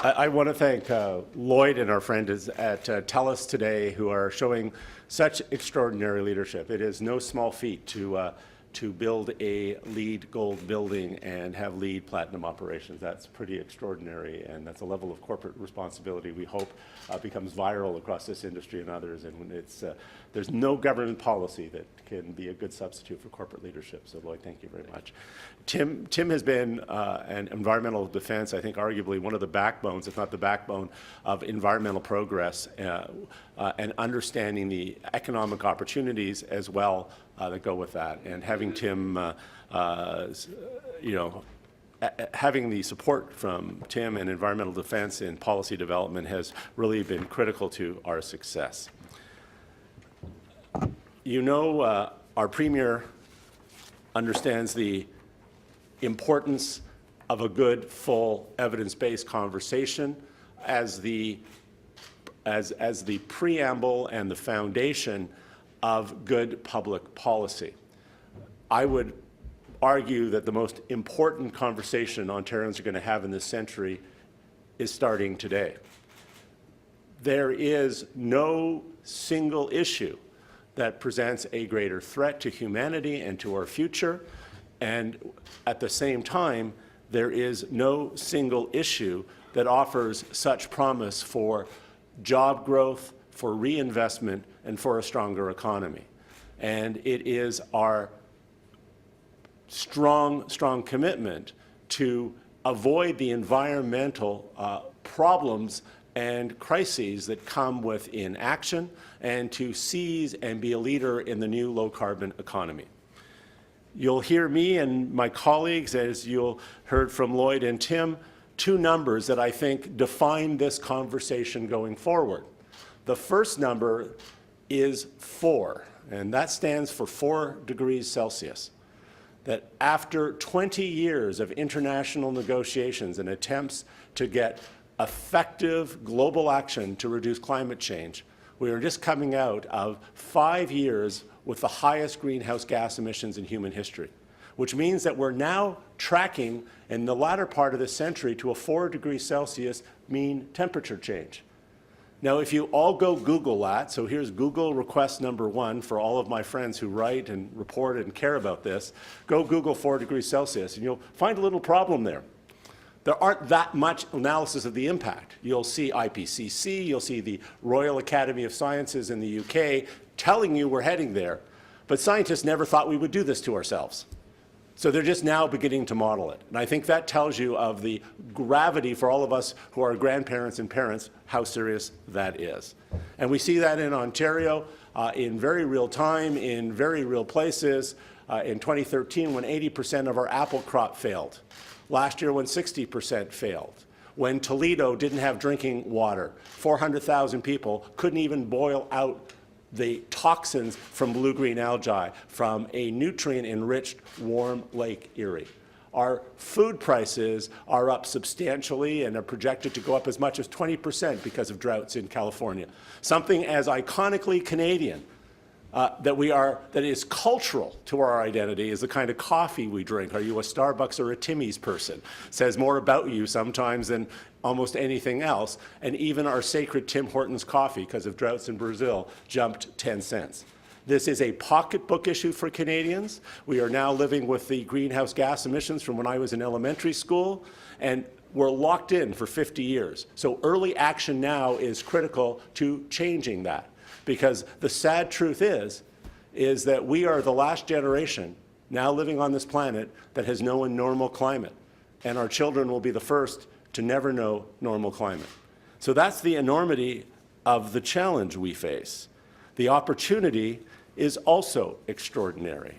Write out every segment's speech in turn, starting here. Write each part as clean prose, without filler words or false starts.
I want to thank Lloyd and our friend at TELUS today, who are showing such extraordinary leadership. It is no small feat to build a LEED Gold building and have LEED Platinum operations. That's pretty extraordinary, and that's a level of corporate responsibility we hope becomes viral across this industry and others. And there's no government policy that can be a good substitute for corporate leadership. So, Lloyd, thank you very much. Tim has been an environmental defense, I think, arguably one of the backbones, if not the backbone, of environmental progress and understanding the economic opportunities as well that go with that. And having Tim, having the support from Tim in environmental defense and policy development has really been critical to our success. Our Premier understands the importance of a good, full, evidence-based conversation as the preamble and the foundation of good public policy. I would argue that the most important conversation Ontarians are going to have in this century is starting today. There is no single issue that presents a greater threat to humanity and to our future, and at the same time, there is no single issue that offers such promise for job growth, for reinvestment, and for a stronger economy. And it is our strong commitment to avoid the environmental problems and crises that come with inaction, and to seize and be a leader in the new low-carbon economy. You'll hear me and my colleagues, as you'll heard from Lloyd and Tim, two numbers that I think define this conversation going forward. The first number is 4, and that stands for 4 degrees Celsius. That after 20 years of international negotiations and attempts to get effective global action to reduce climate change, we are just coming out of 5 years with the highest greenhouse gas emissions in human history, which means that we're now tracking in the latter part of this century to a 4 degrees Celsius mean temperature change. Now, if you all go Google that, so here's Google request number 1 for all of my friends who write and report and care about this, go Google 4 degrees Celsius, and you'll find a little problem there. There aren't that much analysis of the impact. You'll see IPCC, you'll see the Royal Academy of Sciences in the UK telling you we're heading there, but scientists never thought we would do this to ourselves. So they're just now beginning to model it. And I think that tells you of the gravity for all of us who are grandparents and parents, how serious that is. And we see that in Ontario in very real time, in very real places. In 2013, when 80% of our apple crop failed. Last year, when 60% failed. When Toledo didn't have drinking water. 400,000 people couldn't even boil out the toxins from blue-green algae from a nutrient-enriched warm Lake Erie. Our food prices are up substantially and are projected to go up as much as 20% because of droughts in California. Something as iconically Canadian that is cultural to our identity is the kind of coffee we drink. Are you a Starbucks or a Timmy's person? Says more about you sometimes than almost anything else. And even our sacred Tim Hortons coffee, because of droughts in Brazil, jumped 10 cents. This is a pocketbook issue for Canadians. We are now living with the greenhouse gas emissions from when I was in elementary school, and we're locked in for 50 years. So early action now is critical to changing that. Because the sad truth is that we are the last generation now living on this planet that has known a normal climate. And our children will be the first to never know normal climate. So that's the enormity of the challenge we face. The opportunity is also extraordinary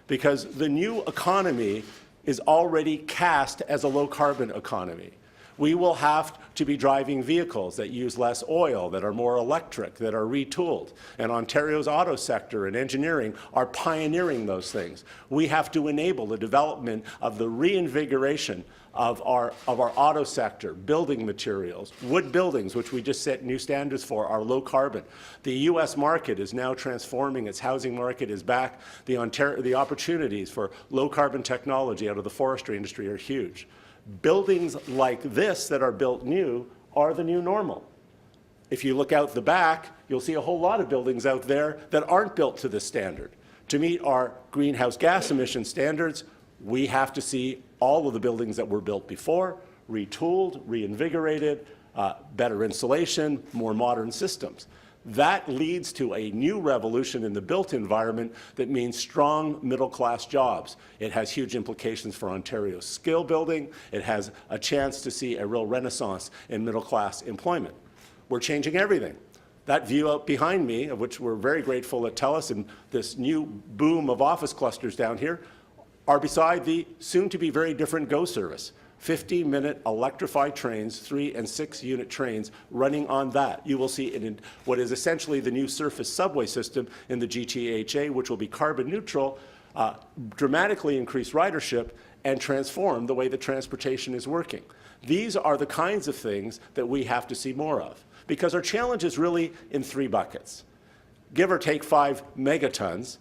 because the new economy is already cast as a low-carbon economy. We will have to be driving vehicles that use less oil, that are more electric, that are retooled. And Ontario's auto sector and engineering are pioneering those things. We have to enable the development of the reinvigoration of our auto sector, building materials, wood buildings, which we just set new standards for, are low carbon. The U.S. market is now transforming. Its housing market is back. The opportunities for low carbon technology out of the forestry industry are huge. buildings like this that are built new are the new normal. If you look out the back, you'll see a whole lot of buildings out there that aren't built to this standard. To meet our greenhouse gas emission standards, we have to see all of the buildings that were built before, retooled, reinvigorated, better insulation, more modern systems. That leads to a new revolution in the built environment that means strong middle-class jobs. It has huge implications for Ontario's skill building. It has a chance to see a real renaissance in middle-class employment. We're changing everything. That view out behind me, of which we're very grateful at TELUS, and this new boom of office clusters down here, are beside the soon-to-be very different GO service. 50-minute electrified trains, 3- and 6-unit trains running on that. You will see it in what is essentially the new surface subway system in the GTHA, which will be carbon neutral, dramatically increase ridership, and transform the way that transportation is working. These are the kinds of things that we have to see more of, because our challenge is really in 3 buckets. Give or take 5 megatons,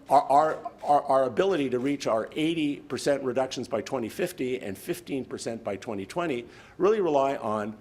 our ability to reach our 80% reductions by 2050 and 15% by 2020 really rely on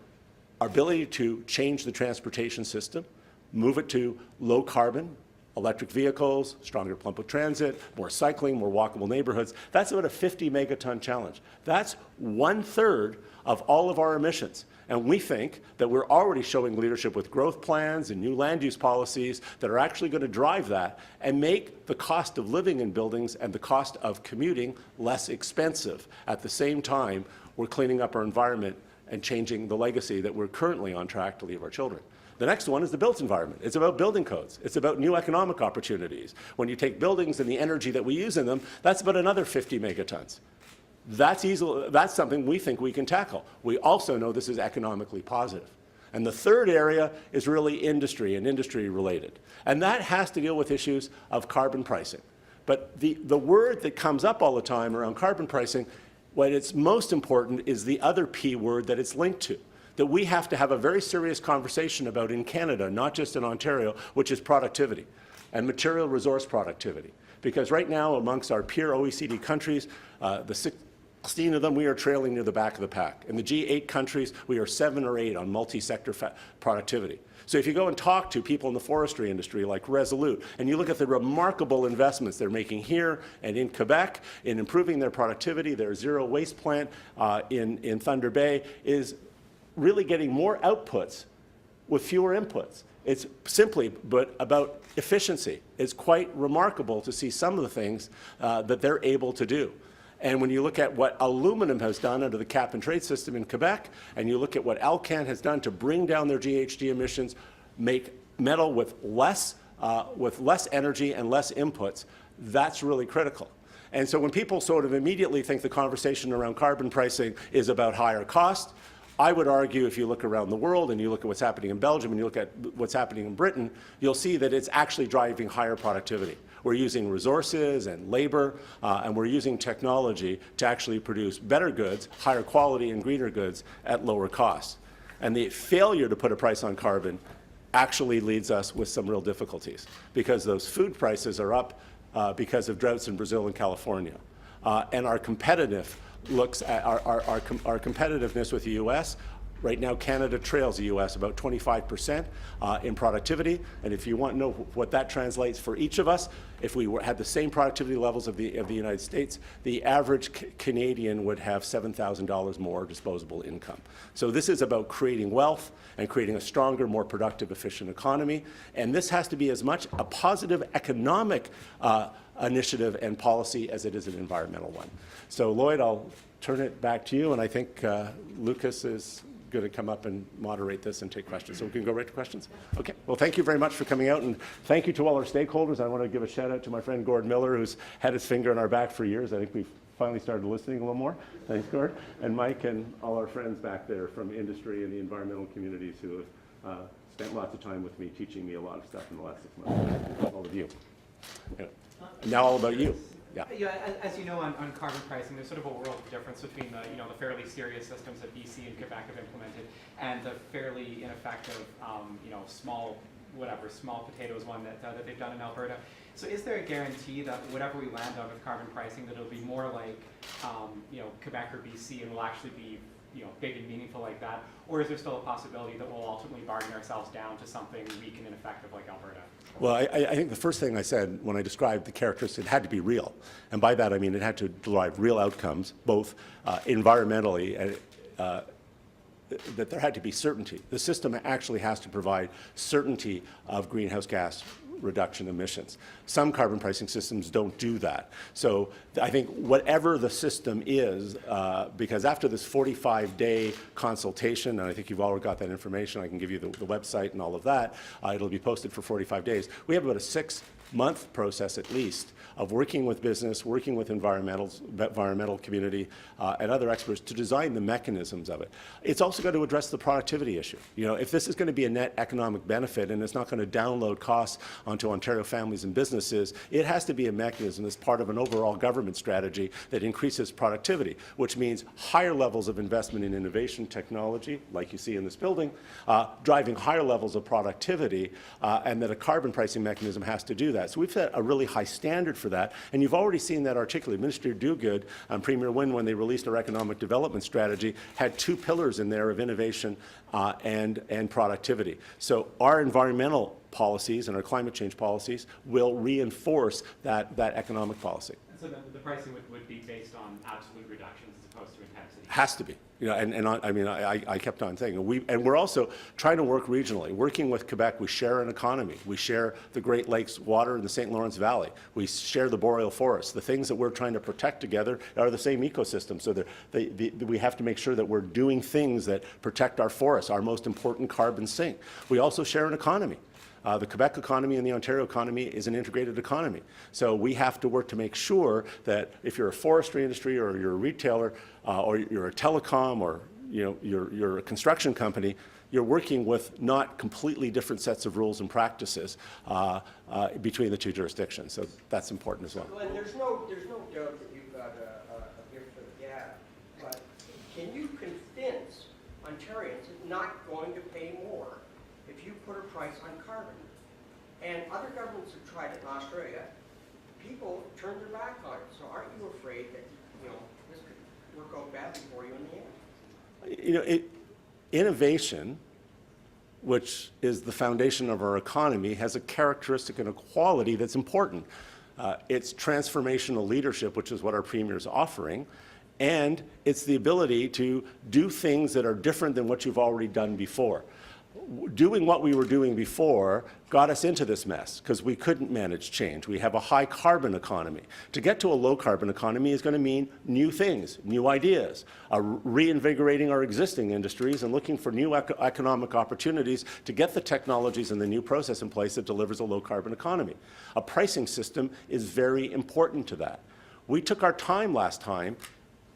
our ability to change the transportation system, move it to low carbon, electric vehicles, stronger public transit, more cycling, more walkable neighborhoods. That's about a 50 megaton challenge. That's 1/3 of all of our emissions. And we think that we're already showing leadership with growth plans and new land use policies that are actually going to drive that and make the cost of living in buildings and the cost of commuting less expensive. At the same time, we're cleaning up our environment and changing the legacy that we're currently on track to leave our children. The next one is the built environment. It's about building codes. It's about new economic opportunities. When you take buildings and the energy that we use in them, that's about another 50 megatons. That's something we think we can tackle. We also know this is economically positive. And the third area is really industry and industry related. And that has to deal with issues of carbon pricing. But the word that comes up all the time around carbon pricing, what it's most important is the other P word that it's linked to, that we have to have a very serious conversation about in Canada, not just in Ontario, which is productivity and material resource productivity. Because right now, amongst our peer OECD countries, the 16 of them, we are trailing near the back of the pack. In the G8 countries, we are 7 or 8 on multi-sector productivity. So if you go and talk to people in the forestry industry like Resolute, and you look at the remarkable investments they're making here and in Quebec in improving their productivity, their zero waste plant in Thunder Bay is really getting more outputs with fewer inputs. It's simply but about efficiency. It's quite remarkable to see some of the things that they're able to do. And when you look at what aluminum has done under the cap and trade system in Quebec, and you look at what Alcan has done to bring down their GHG emissions, make metal with less energy and less inputs, that's really critical. And so when people sort of immediately think the conversation around carbon pricing is about higher cost, I would argue if you look around the world and you look at what's happening in Belgium and you look at what's happening in Britain, you'll see that it's actually driving higher productivity. We're using resources and labor, and we're using technology to actually produce better goods, higher quality and greener goods at lower costs. And the failure to put a price on carbon actually leads us with some real difficulties because those food prices are up because of droughts in Brazil and California. And our competitiveness with the U.S., right now Canada trails the U.S. about 25% in productivity. And if you want to know what that translates for each of us, if we had the same productivity levels of the United States, the average Canadian would have $7,000 more disposable income. So this is about creating wealth and creating a stronger, more productive, efficient economy. And this has to be as much a positive economic initiative and policy as it is an environmental one. So Lloyd, I'll turn it back to you, and I think Lucas is going to come up and moderate this and take questions. So we can go right to questions? Okay. Well, thank you very much for coming out, and thank you to all our stakeholders. I want to give a shout out to my friend Gord Miller, who's had his finger on our back for years. I think we've finally started listening a little more. Thanks, Gord. And Mike and all our friends back there from industry and the environmental communities who have spent lots of time with me, teaching me a lot of stuff in the last 6 months. All of you. Yeah. Now all about you. Yeah. As you know, on carbon pricing, there's sort of a world of difference between the the fairly serious systems that BC and Quebec have implemented, and the fairly ineffective small potatoes one that they've done in Alberta. So is there a guarantee that whatever we land on with carbon pricing, that it'll be more like, Quebec or BC, and will actually be, big and meaningful like that? Or is there still a possibility that we'll ultimately bargain ourselves down to something weak and ineffective like Alberta? Well, I think the first thing I said when I described the characteristics, it had to be real. And by that, I mean it had to derive real outcomes, both environmentally and that there had to be certainty. The system actually has to provide certainty of greenhouse gas reduction emissions. Some carbon pricing systems don't do that. So I think whatever the system is, because after this 45-day consultation, and I think you've already got that information, I can give you the website and all of that, it'll be posted for 45 days. We have about a 6-month process at least of working with business, working with environmental community and other experts to design the mechanisms of it. It's also got to address the productivity issue. If this is going to be a net economic benefit and it's not going to download costs onto Ontario families and businesses, it has to be a mechanism as part of an overall government strategy that increases productivity, which means higher levels of investment in innovation technology, like you see in this building, driving higher levels of productivity, and that a carbon pricing mechanism has to do that. So we've set a really high standard for that, and you've already seen that articulated. Minister Dogood and Premier Wynne, when they released our economic development strategy, had 2 pillars in there of innovation and productivity. So our environmental policies and our climate change policies will reinforce that economic policy. And so the pricing would be based on absolute reductions as opposed to intensity? Has to be. I kept on saying, we're also trying to work regionally. Working with Quebec, we share an economy. We share the Great Lakes water in the St. Lawrence Valley. We share the boreal forest. The things that we're trying to protect together are the same ecosystem. So we have to make sure that we're doing things that protect our forests, our most important carbon sink. We also share an economy. The Quebec economy and the Ontario economy is an integrated economy. So we have to work to make sure that if you're a forestry industry or you're a retailer or you're a telecom or you're a construction company, you're working with not completely different sets of rules and practices between the 2 jurisdictions. So that's important as well. Glenn, there's no doubt that you've got a gift for the gab, but can you convince Ontarians that not going to pay more if you put a price on carbon? And other governments have tried it in Australia. People turned their back on it. So aren't you afraid that this could work out badly for you in the end? Innovation, which is the foundation of our economy, has a characteristic and a quality that's important. It's transformational leadership, which is what our Premier is offering, and it's the ability to do things that are different than what you've already done before. Doing what we were doing before got us into this mess because we couldn't manage change. We have a high carbon economy. To get to a low carbon economy is going to mean new things, new ideas, reinvigorating our existing industries and looking for new economic opportunities to get the technologies and the new process in place that delivers a low carbon economy. A pricing system is very important to that. We took our time last time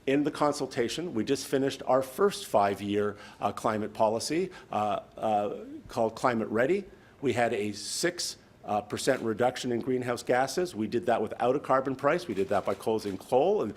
in the consultation. We just finished our first 5-year climate policy called Climate Ready. We had a 6% reduction in greenhouse gases. We did that without a carbon price. We did that by closing coal, and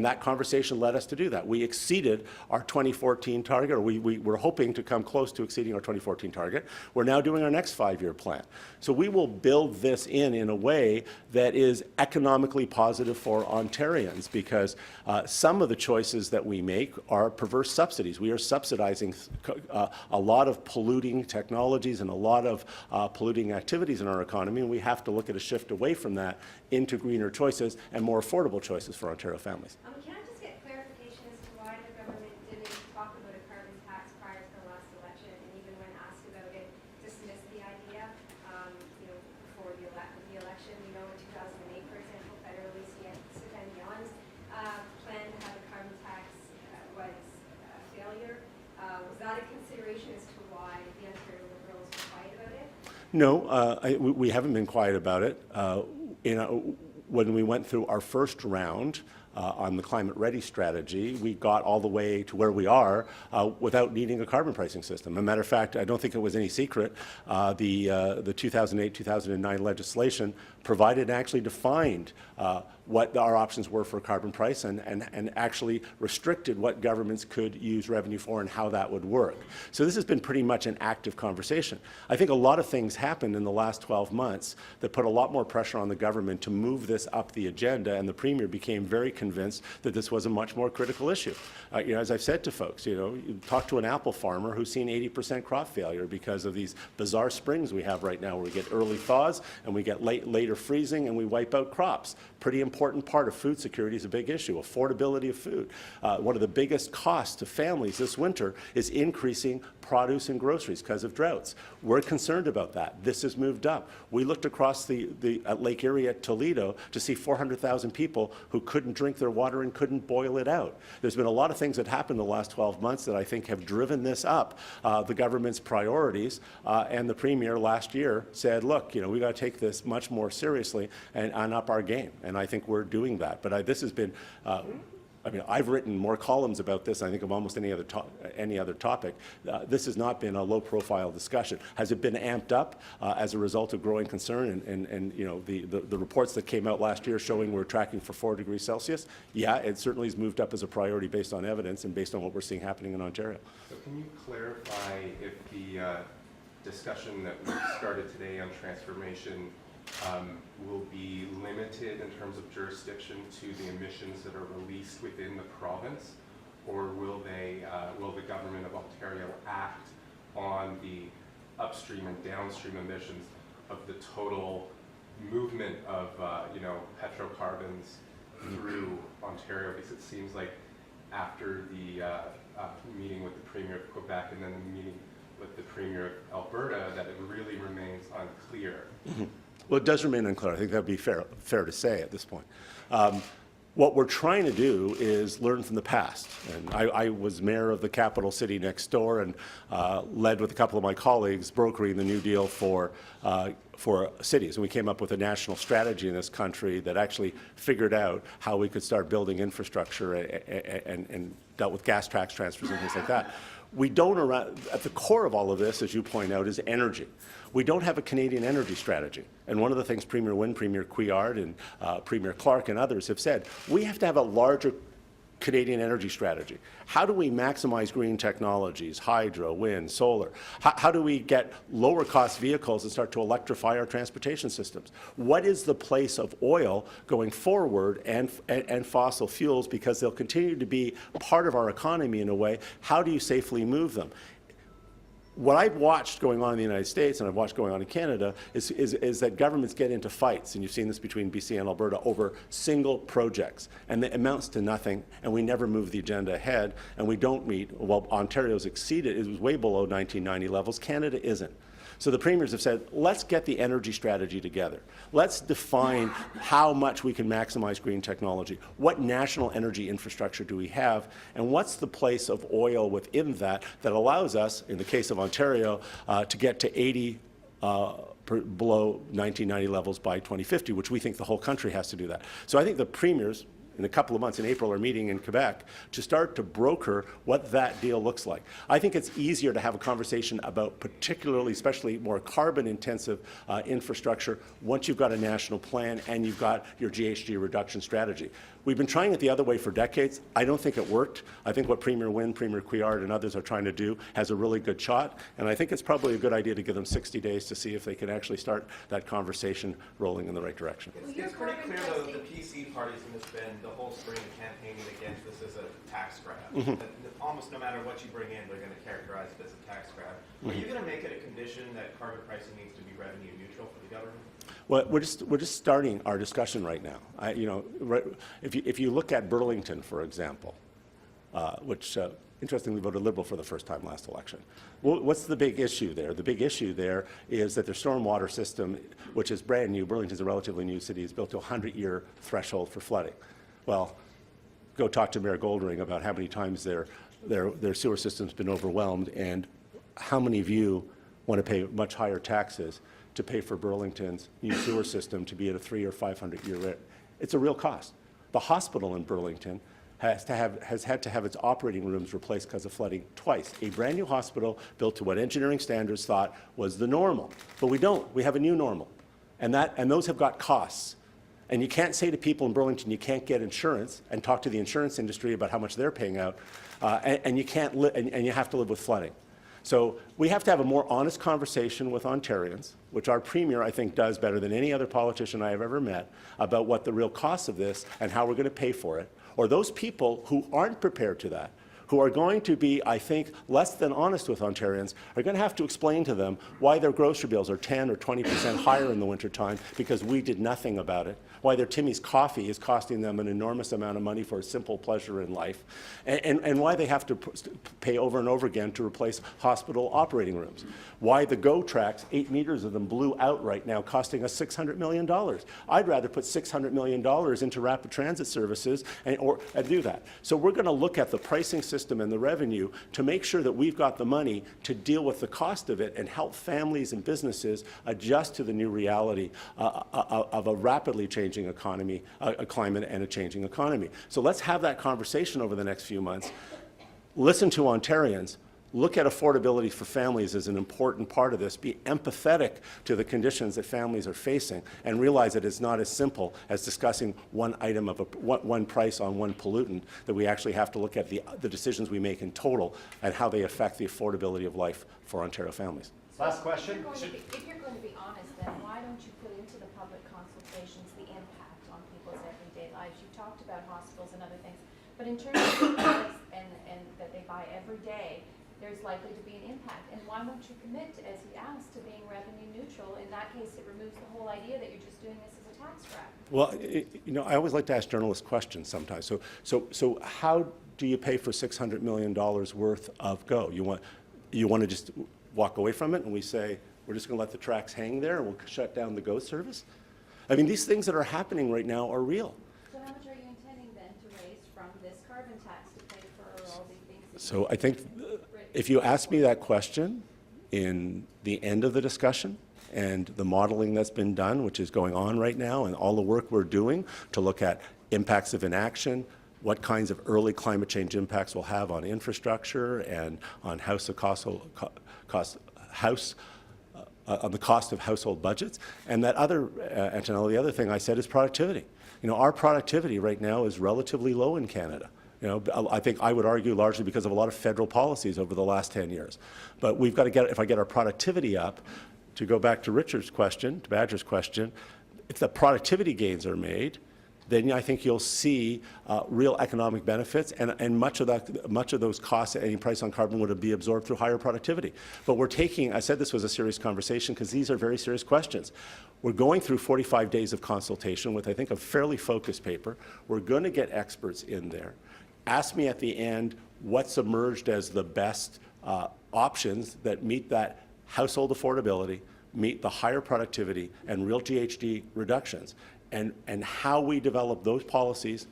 that conversation led us to do that. We exceeded our 2014 target, or we were hoping to come close to exceeding our 2014 target. We're now doing our next 5-year plan. So we will build this in a way that is economically positive for Ontarians, because some of the choices that we make are perverse subsidies. We are subsidizing a lot of polluting technologies and a lot of polluting activities in our economy, and we have to look at a shift away from that into greener choices and more affordable choices for Ontario families. Can I just get clarification as to why the government didn't talk about a carbon tax prior to the last election, and even when asked about it, dismissed the idea, before the election? In 2008, for example, federally Stephen plan to have a carbon tax was a failure. Was that a consideration as to why the Ontario Liberals were quiet about it? No, we haven't been quiet about it. When we went through our first round on the Climate Ready strategy, we got all the way to where we are without needing a carbon pricing system. As a matter of fact, I don't think it was any secret. The 2008-2009 legislation provided and actually defined what our options were for carbon price and actually restricted what governments could use revenue for and how that would work. So this has been pretty much an active conversation. I think a lot of things happened in the last 12 months that put a lot more pressure on the government to move this up the agenda, and the Premier became very convinced that this was a much more critical issue. As I've said to folks, you talk to an apple farmer who's seen 80% crop failure because of these bizarre springs we have right now where we get early thaws and we get later freezing and we wipe out crops. Pretty important part of food security is a big issue, affordability of food. One of the biggest costs to families this winter is increasing produce and groceries because of droughts. We're concerned about that. This has moved up. We looked across at Lake Erie at Toledo to see 400,000 people who couldn't drink their water and couldn't boil it out. There's been a lot of things that happened in the last 12 months that I think have driven this up, the government's priorities, and the Premier last year said, look, we got to take this much more seriously and up our game, and I think we're doing that. But this has been I've written more columns about this, I think, of almost any other topic. This has not been a low-profile discussion. Has it been amped up as a result of growing concern and the reports that came out last year showing we're tracking for 4 degrees Celsius? Yeah, it certainly has moved up as a priority based on evidence and based on what we're seeing happening in Ontario. So can you clarify if the discussion that we started today on transformation will be limited in terms of jurisdiction to the emissions that are released within the province, or will the government of Ontario act on the upstream and downstream emissions of the total movement of petrocarbons through Ontario? Because it seems like after the meeting with the Premier of Quebec and then the meeting with the Premier of Alberta, that it really remains unclear. Mm-hmm. Well, it does remain unclear. I think that would be fair to say at this point. What we're trying to do is learn from the past. And I was mayor of the capital city next door and led with a couple of my colleagues brokering the New Deal for cities. And we came up with a national strategy in this country that actually figured out how we could start building infrastructure and dealt with gas tax transfers and things like that. At the core of all of this, as you point out, is energy. We don't have a Canadian energy strategy. And one of the things Premier Wynne, Premier Couillard, and Premier Clark and others have said, we have to have a larger Canadian energy strategy. How do we maximize green technologies, hydro, wind, solar? How do we get lower cost vehicles and start to electrify our transportation systems? What is the place of oil going forward and fossil fuels, because they'll continue to be part of our economy in a way? How do you safely move them? What I've watched going on in the United States and I've watched going on in Canada is that governments get into fights, and you've seen this between BC and Alberta, over single projects, and it amounts to nothing, and we never move the agenda ahead, and we don't meet. Well, Ontario's exceeded, it was way below 1990 levels, Canada isn't. So the premiers have said, let's get the energy strategy together. Let's define how much we can maximize green technology. What national energy infrastructure do we have? And what's the place of oil within that allows us, in the case of Ontario, to get to 80 below 1990 levels by 2050, which we think the whole country has to do that. So I think the premiers, in a couple of months in April, are meeting in Quebec to start to broker what that deal looks like. I think it's easier to have a conversation about particularly, especially more carbon-intensive infrastructure once you've got a national plan and you've got your GHG reduction strategy. We've been trying it the other way for decades. I don't think it worked. I think what Premier Wynne, Premier Couillard, and others are trying to do has a really good shot, and I think it's probably a good idea to give them 60 days to see if they can actually start that conversation rolling in the right direction. It's pretty clear, though, the PC party's going to spend the whole spring campaigning against this as a tax grab. Mm-hmm. Almost no matter what you bring in, they're going to characterize it as a tax grab. Are you going to make it a condition that carbon pricing needs to be revenue neutral for the government? Well, we're just starting our discussion right now. If you look at Burlington, for example, which interestingly voted Liberal for the first time last election. Well, what's the big issue there? The big issue there is that their stormwater system, which is brand new, Burlington's a relatively new city, is built to a 100-year threshold for flooding. Well, go talk to Mayor Goldring about how many times their sewer system's been overwhelmed, and how many of you want to pay much higher taxes to pay for Burlington's new sewer system to be at a 300- or 500-year rate. It's a real cost. The hospital in Burlington has had to have its operating rooms replaced because of flooding twice. A brand new hospital built to what engineering standards thought was the normal. But we don't. We have a new normal. And those have got costs. And you can't say to people in Burlington you can't get insurance and talk to the insurance industry about how much they're paying out, and you can't and you have to live with flooding. So we have to have a more honest conversation with Ontarians, which our Premier, I think, does better than any other politician I have ever met, about what the real cost of this and how we're going to pay for it. Or those people who aren't prepared to that, who are going to be, I think, less than honest with Ontarians, are going to have to explain to them why their grocery bills are 10 or 20% higher in the wintertime because we did nothing about it, why their Timmy's coffee is costing them an enormous amount of money for a simple pleasure in life, and why they have to pay over and over again to replace hospital operating rooms, why the GO tracks, 8 meters of them, blew out right now, costing us $600 million. I'd rather put $600 million into rapid transit services and do that. So we're going to look at the pricing system and the revenue to make sure that we've got the money to deal with the cost of it and help families and businesses adjust to the new reality of a rapidly changing economy, a climate and a changing economy. So let's have that conversation over the next few months. Listen to Ontarians. Look at affordability for families as an important part of this. Be empathetic to the conditions that families are facing and realize that it's not as simple as discussing one item of one price on one pollutant, that we actually have to look at the decisions we make in total and how they affect the affordability of life for Ontario families. Last question. If you're going to be honest, then why don't you put into the public consultations the impact on people's everyday lives? You talked about hospitals and other things, but in terms of the products and that they buy every day, there's likely to be an impact. And why won't you commit, as he asked, to being revenue neutral? In that case, it removes the whole idea that you're just doing this as a tax grab. Well, you know, I always like to ask journalists questions sometimes. So how do you pay for $600 million worth of GO? You want to just walk away from it and we say, we're just going to let the tracks hang there and we'll shut down the GO service? I mean, these things that are happening right now are real. So how much are you intending then to raise from this carbon tax to pay for all these things? So I think if you ask me that question in the end of the discussion and the modeling that's been done, which is going on right now, and all the work we're doing to look at impacts of inaction, what kinds of early climate change impacts will have on infrastructure and on on the cost of household budgets. And that other, Antonella, the other thing I said is productivity. You know, our productivity right now is relatively low in Canada. You know, I think I would argue largely because of a lot of federal policies over the last 10 years. But we've got to get, if I get our productivity up, to go back to Richard's question, to Badger's question, if the productivity gains are made, then I think you'll see real economic benefits, and much of those costs at any price on carbon would be absorbed through higher productivity. But we're taking, I said this was a serious conversation because these are very serious questions. We're going through 45 days of consultation with, I think, a fairly focused paper. We're going to get experts in there. Ask me at the end what's emerged as the best options that meet that household affordability, meet the higher productivity and real GHG reductions. And how we develop those policies,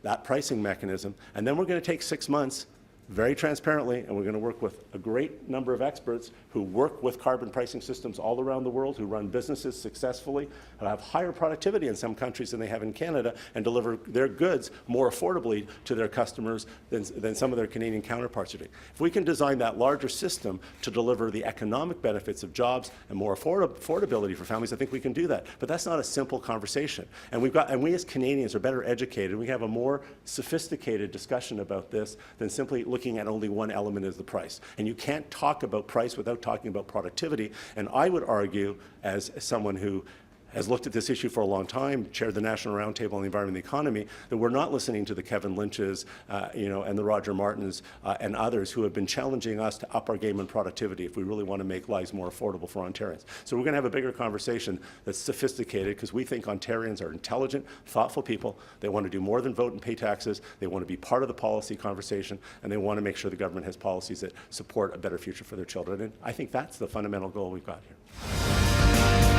that pricing mechanism, and then we're going to take 6 months very transparently, and we're going to work with a great number of experts who work with carbon pricing systems all around the world, who run businesses successfully, who have higher productivity in some countries than they have in Canada, and deliver their goods more affordably to their customers than some of their Canadian counterparts are doing. If we can design that larger system to deliver the economic benefits of jobs and more affordability for families, I think we can do that. But that's not a simple conversation. And we as Canadians are better educated. We have a more sophisticated discussion about this than simply looking at only one element as the price. And you can't talk about price without talking about productivity. And I would argue, as someone who has looked at this issue for a long time, chaired the National Roundtable on the Environment and the Economy, that we're not listening to the Kevin Lynch's, and the Roger Martins and others who have been challenging us to up our game in productivity if we really want to make lives more affordable for Ontarians. So we're going to have a bigger conversation that's sophisticated because we think Ontarians are intelligent, thoughtful people. They want to do more than vote and pay taxes. They want to be part of the policy conversation, and they want to make sure the government has policies that support a better future for their children. And I think that's the fundamental goal we've got here.